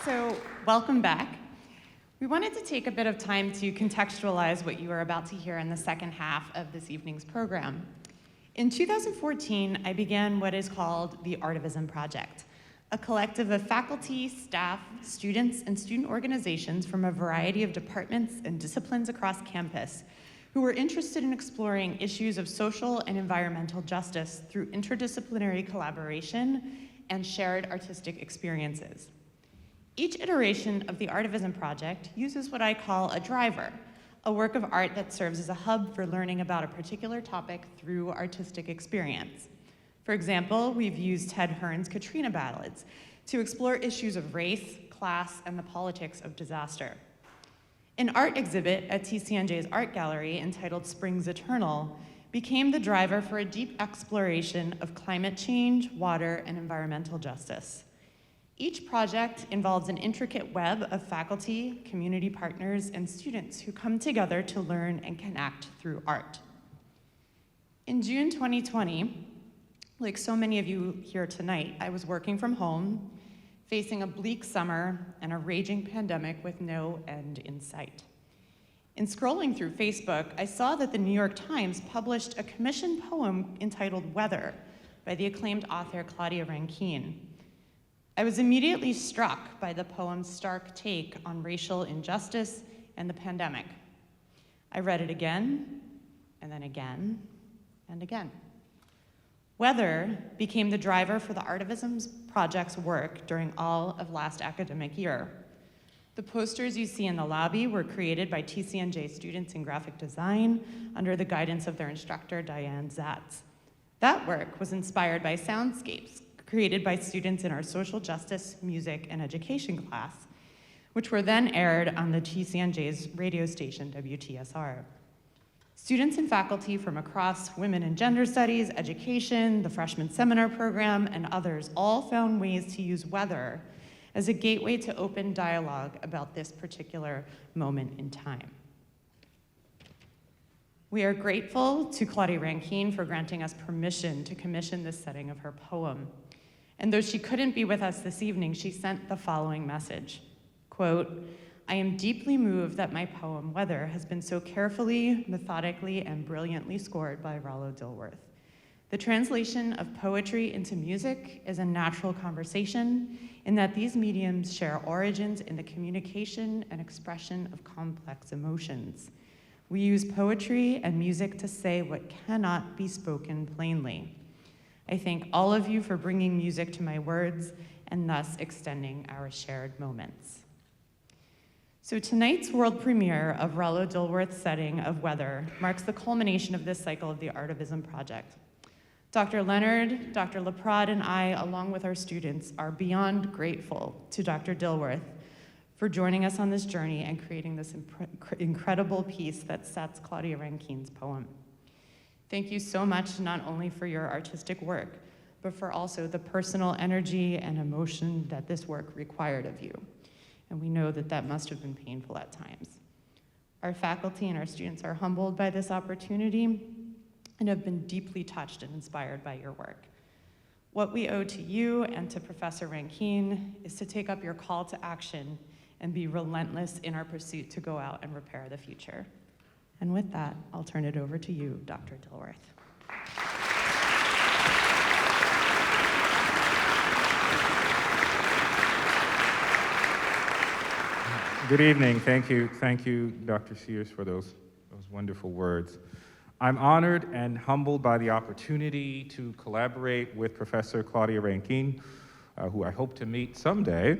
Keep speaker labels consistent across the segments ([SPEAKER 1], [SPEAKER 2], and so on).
[SPEAKER 1] So, welcome back. We wanted to take a bit of time to contextualize what you are about to hear in the second half of this evening's program. In 2014, I began what is called the Artivism Project, a collective of faculty, staff, students, and student organizations from a variety of departments and disciplines across campus who were interested in exploring issues of social and environmental justice through interdisciplinary collaboration and shared artistic experiences. Each iteration of the Artivism Project uses what I call a driver, a work of art that serves as a hub for learning about a particular topic through artistic experience. For example, we've used Ted Hearn's Katrina Ballads to explore issues of race, class, and the politics of disaster. An art exhibit at TCNJ's art gallery entitled Springs Eternal became the driver for a deep exploration of climate change, water, and environmental justice. Each project involves an intricate web of faculty, community partners, and students who come together to learn and connect through art. In June 2020, like so many of you here tonight, I was working from home, facing a bleak summer and a raging pandemic with no end in sight. In scrolling through Facebook, I saw that the New York Times published a commissioned poem entitled Weather by the acclaimed author Claudia Rankine. I was immediately struck by the poem's stark take on racial injustice and the pandemic. I read it again, and then again, and again. Weather became the driver for the Artivism Project's work during all of last academic year. The posters you see in the lobby were created by TCNJ students in graphic design under the guidance of their instructor, Diane Zatz. That work was inspired by soundscapes created by students in our social justice, music, and education class, which were then aired on the TCNJ's radio station, WTSR. Students and faculty from across women and gender studies, education, the freshman seminar program, and others all found ways to use weather as a gateway to open dialogue about this particular moment in time. We are grateful to Claudia Rankine for granting us permission to commission this setting of her poem. And though she couldn't be with us this evening, she sent the following message, quote, "I am deeply moved that my poem, Weather, has been so carefully, methodically, and brilliantly scored by Rollo Dilworth. The translation of poetry into music is a natural conversation in that these mediums share origins in the communication and expression of complex emotions. We use poetry and music to say what cannot be spoken plainly. I thank all of you for bringing music to my words and thus extending our shared moments." So tonight's world premiere of Rollo Dilworth's setting of Weather marks the culmination of this cycle of the Artivism Project. Dr. Leonard, Dr. Leprade, and I, along with our students, are beyond grateful to Dr. Dilworth for joining us on this journey and creating this incredible piece that sets Claudia Rankine's poem. Thank you so much, not only for your artistic work, but for also the personal energy and emotion that this work required of you. And we know that that must have been painful at times. Our faculty and our students are humbled by this opportunity and have been deeply touched and inspired by your work. What we owe to you and to Professor Rankine is to take up your call to action and be relentless in our pursuit to go out and repair the future. And with that, I'll turn it over to you, Dr. Dilworth.
[SPEAKER 2] Good evening. Thank you, Dr. Sears, for those wonderful words. I'm honored and humbled by the opportunity to collaborate with Professor Claudia Rankine, who I hope to meet someday,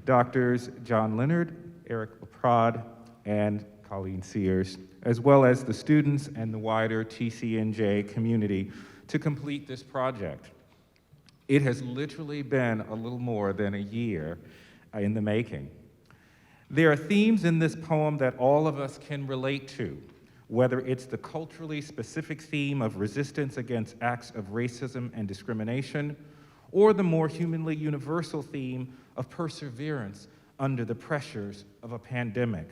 [SPEAKER 2] Doctors John Leonard, Eric Leprade, and Colleen Sears, as well as the students and the wider TCNJ community to complete this project. It has literally been a little more than a year in the making. There are themes in this poem that all of us can relate to, whether it's the culturally specific theme of resistance against acts of racism and discrimination, or the more humanly universal theme of perseverance under the pressures of a pandemic.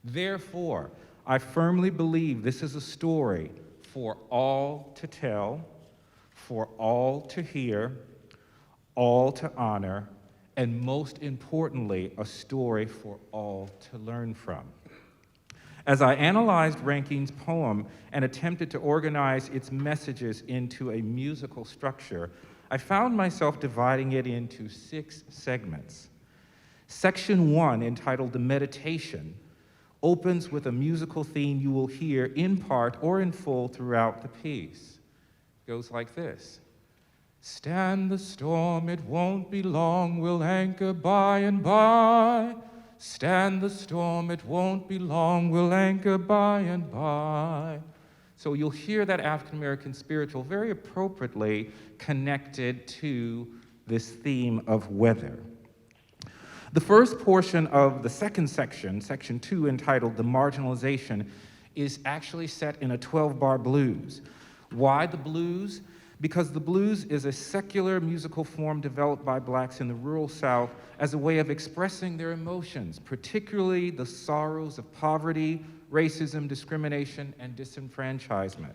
[SPEAKER 2] Therefore, I firmly believe this is a story for all to tell, for all to hear, all to honor, and most importantly, a story for all to learn from. As I analyzed Rankine's poem and attempted to organize its messages into a musical structure, I found myself dividing it into 6 segments. Section 1, entitled The Meditation, opens with a musical theme you will hear in part or in full throughout the piece. It goes like this. Stand the storm, it won't be long, we'll anchor by and by. Stand the storm, it won't be long, we'll anchor by and by. So you'll hear that African-American spiritual very appropriately connected to this theme of weather. The first portion of the second section, section 2, entitled The Marginalization, is actually set in a 12-bar blues. Why the blues? Because the blues is a secular musical form developed by blacks in the rural South as a way of expressing their emotions, particularly the sorrows of poverty, racism, discrimination, and disenfranchisement.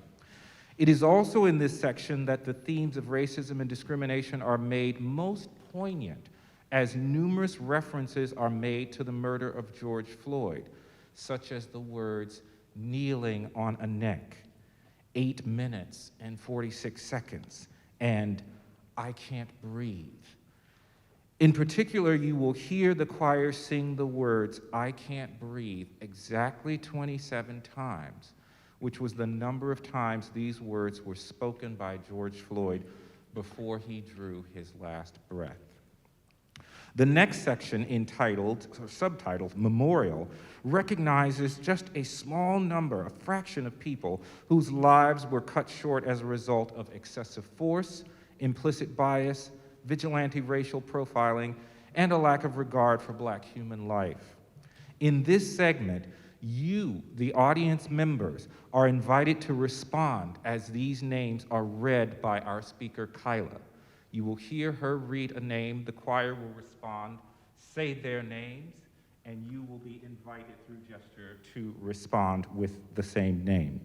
[SPEAKER 2] It is also in this section that the themes of racism and discrimination are made most poignant, as numerous references are made to the murder of George Floyd, such as the words, kneeling on a neck, 8 minutes and 46 seconds, and I can't breathe. In particular, you will hear the choir sing the words, I can't breathe, exactly 27 times, which was the number of times these words were spoken by George Floyd before he drew his last breath. The next section, entitled, or subtitled, Memorial, recognizes just a small number, a fraction of people whose lives were cut short as a result of excessive force, implicit bias, vigilante racial profiling, and a lack of regard for Black human life. In this segment, you, the audience members, are invited to respond as these names are read by our speaker, Kyla. You will hear her read a name, the choir will respond, say their names, and you will be invited through gesture to respond with the same name.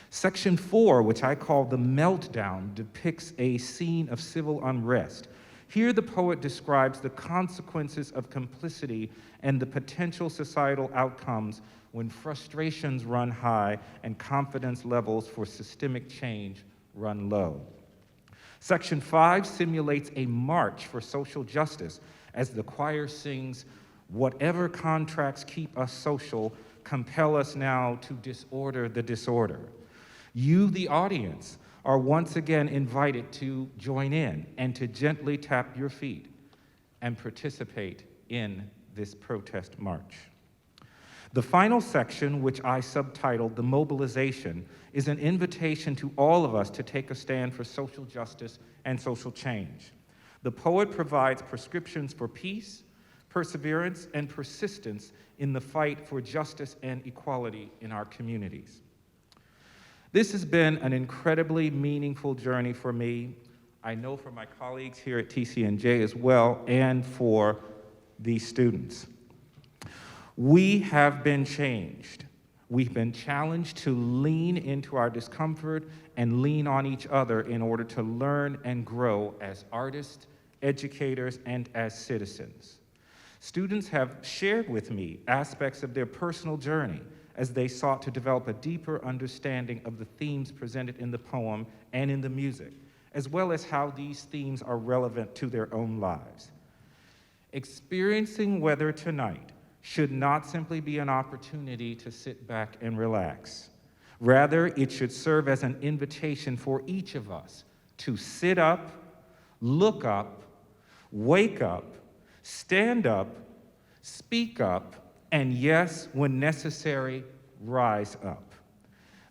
[SPEAKER 2] Section 4, which I call The Meltdown, depicts a scene of civil unrest. Here the poet describes the consequences of complicity and the potential societal outcomes when frustrations run high and confidence levels for systemic change run low. Section 5 simulates a march for social justice as the choir sings, whatever contracts keep us social, compel us now to disorder the disorder. You, the audience, are once again invited to join in and to gently tap your feet and participate in this protest march. The final section, which I subtitled The Mobilization, is an invitation to all of us to take a stand for social justice and social change. The poet provides prescriptions for peace, perseverance, and persistence in the fight for justice and equality in our communities. This has been an incredibly meaningful journey for me, I know for my colleagues here at TCNJ as well, and for these students. We have been changed. We've been challenged to lean into our discomfort and lean on each other in order to learn and grow as artists, educators, and as citizens. Students have shared with me aspects of their personal journey as they sought to develop a deeper understanding of the themes presented in the poem and in the music, as well as how these themes are relevant to their own lives. Experiencing weather tonight should not simply be an opportunity to sit back and relax. Rather, it should serve as an invitation for each of us to sit up, look up, wake up, stand up, speak up, and yes, when necessary, rise up.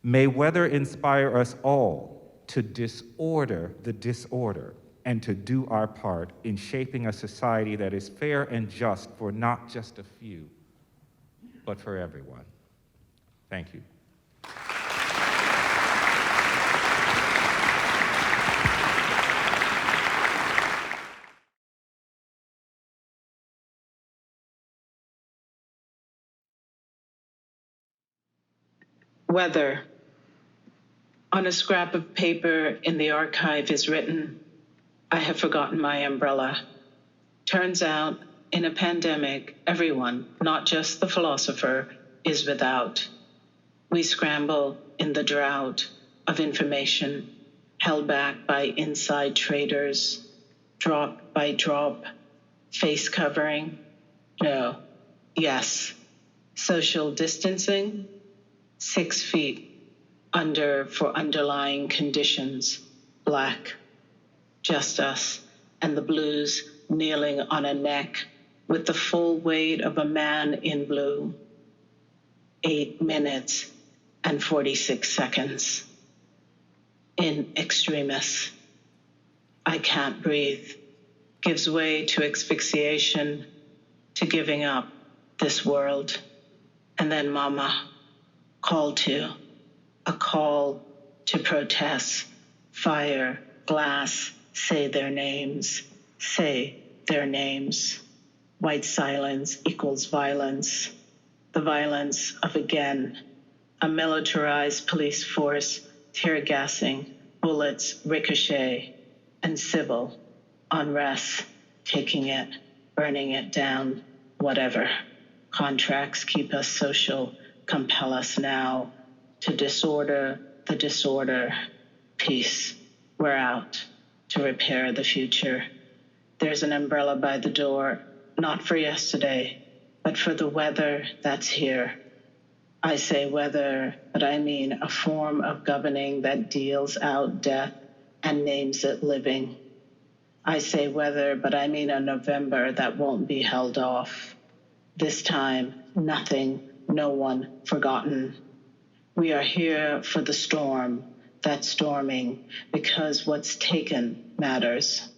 [SPEAKER 2] May weather inspire us all to disorder the disorder and to do our part in shaping a society that is fair and just for not just a few, but for everyone. Thank you.
[SPEAKER 3] Weather. On a scrap of paper in the archive is written, I have forgotten my umbrella. Turns out, in a pandemic, everyone, not just the philosopher, is without. We scramble in the drought of information, held back by inside traders, drop by drop, face covering. No, yes. Social distancing, 6 feet under for underlying conditions, black. Just us and the blues kneeling on a neck with the full weight of a man in blue. 8 minutes and 46 seconds. In extremis. I can't breathe. Gives way to asphyxiation, to giving up this world. And then mama, a call to protest, fire, glass, say their names. White silence equals violence. The violence of again, a militarized police force, tear gassing, bullets ricochet, and civil unrest, taking it, burning it down, whatever. Contracts keep us social, compel us now to disorder the disorder. Peace, we're out to repair the future. There's an umbrella by the door, not for yesterday, but for the weather that's here. I say weather, but I mean a form of governing that deals out death and names it living. I say weather, but I mean a November that won't be held off. This time, nothing, no one forgotten. We are here for the storm that's storming, because what's taken matters.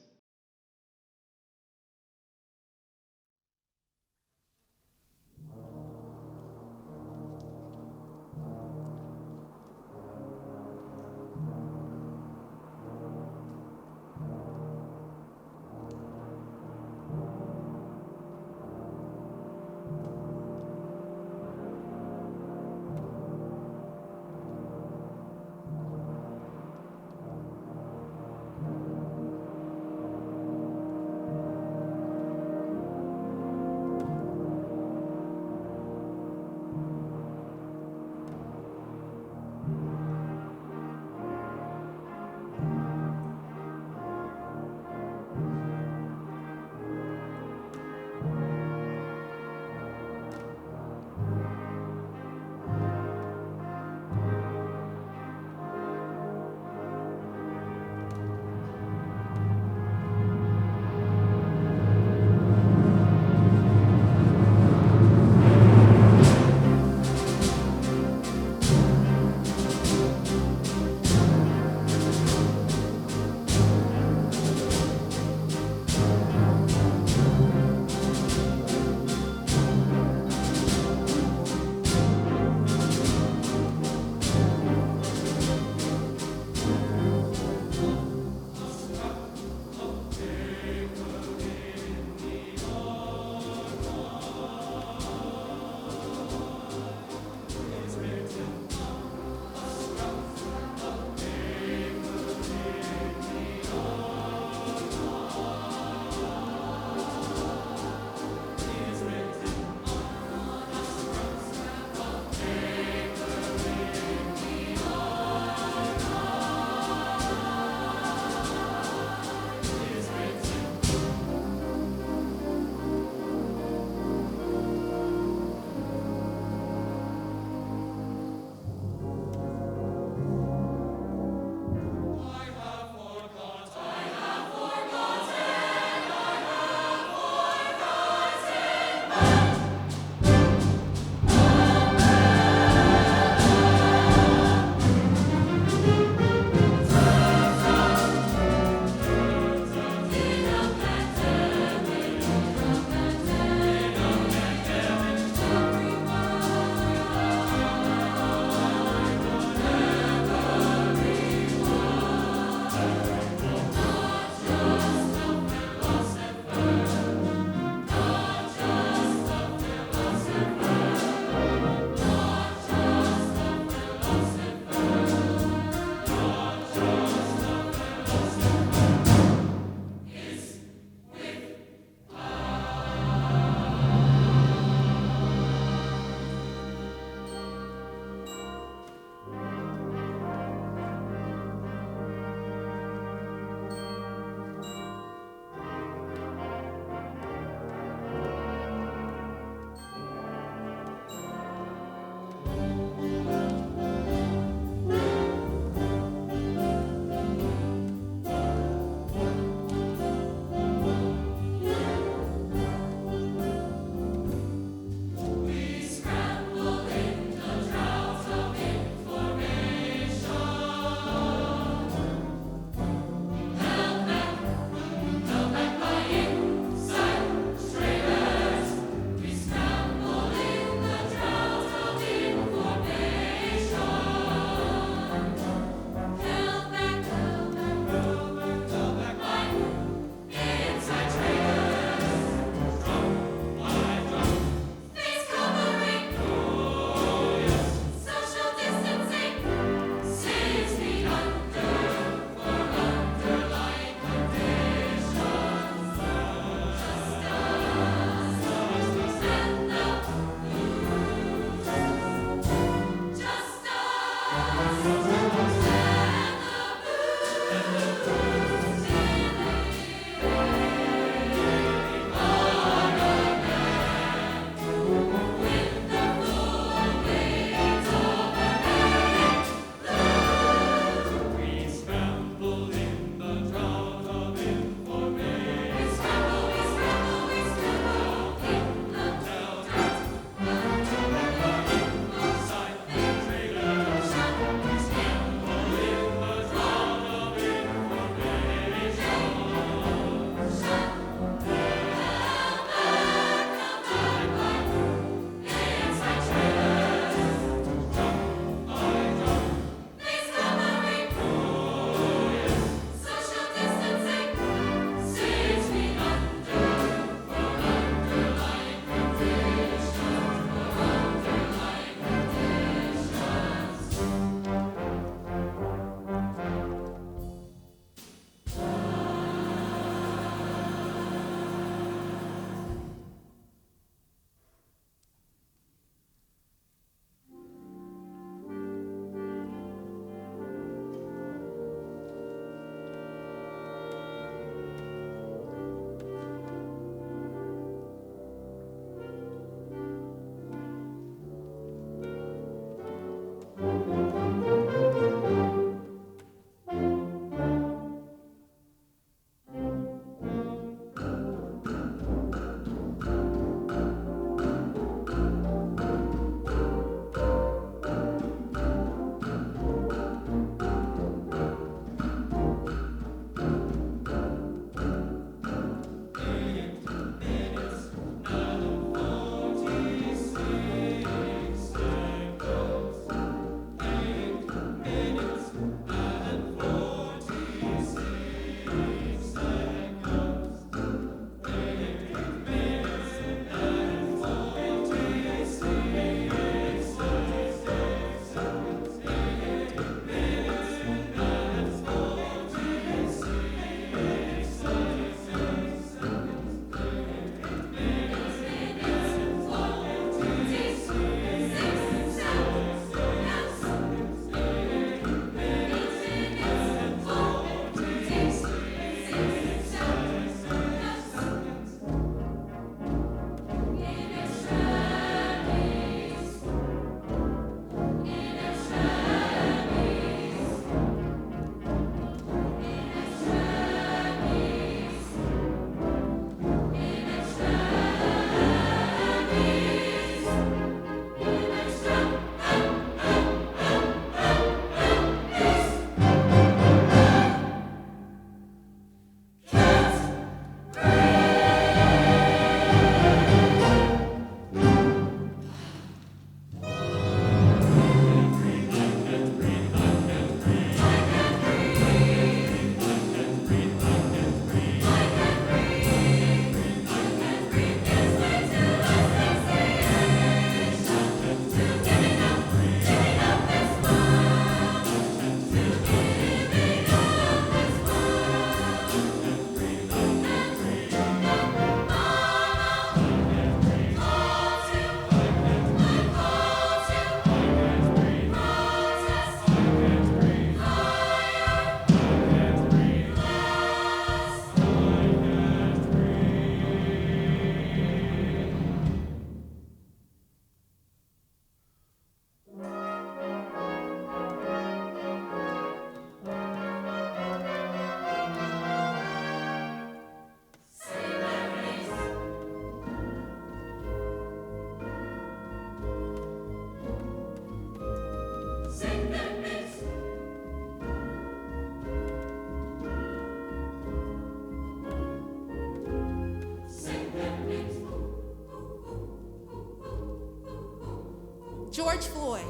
[SPEAKER 4] George Floyd.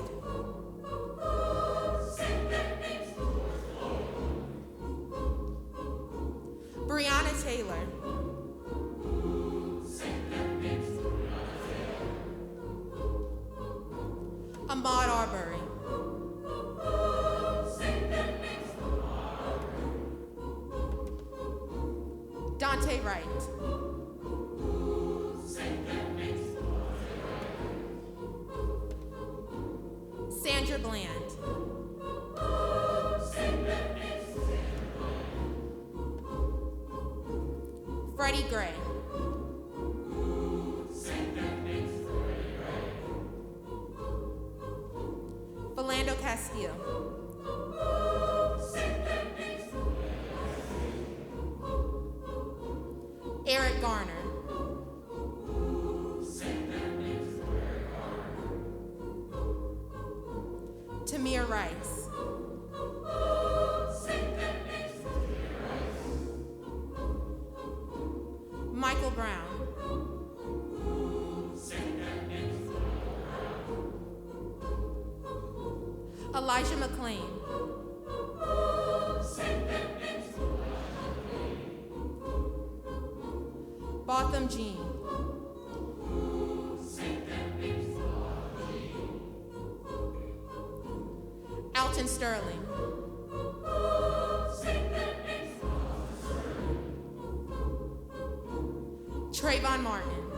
[SPEAKER 4] Breonna Taylor. Ahmaud Arbery. Dante Wright. Sandra Bland. Freddie Gray. Philando Castile. Eric Garner. Tamir Rice. Michael Brown. Elijah McClain. Botham Jean. Alton Sterling. Trayvon Martin.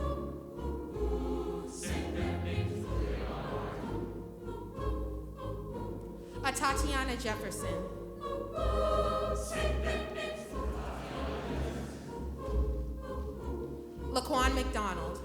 [SPEAKER 4] Tatiana Jefferson. Laquan McDonald.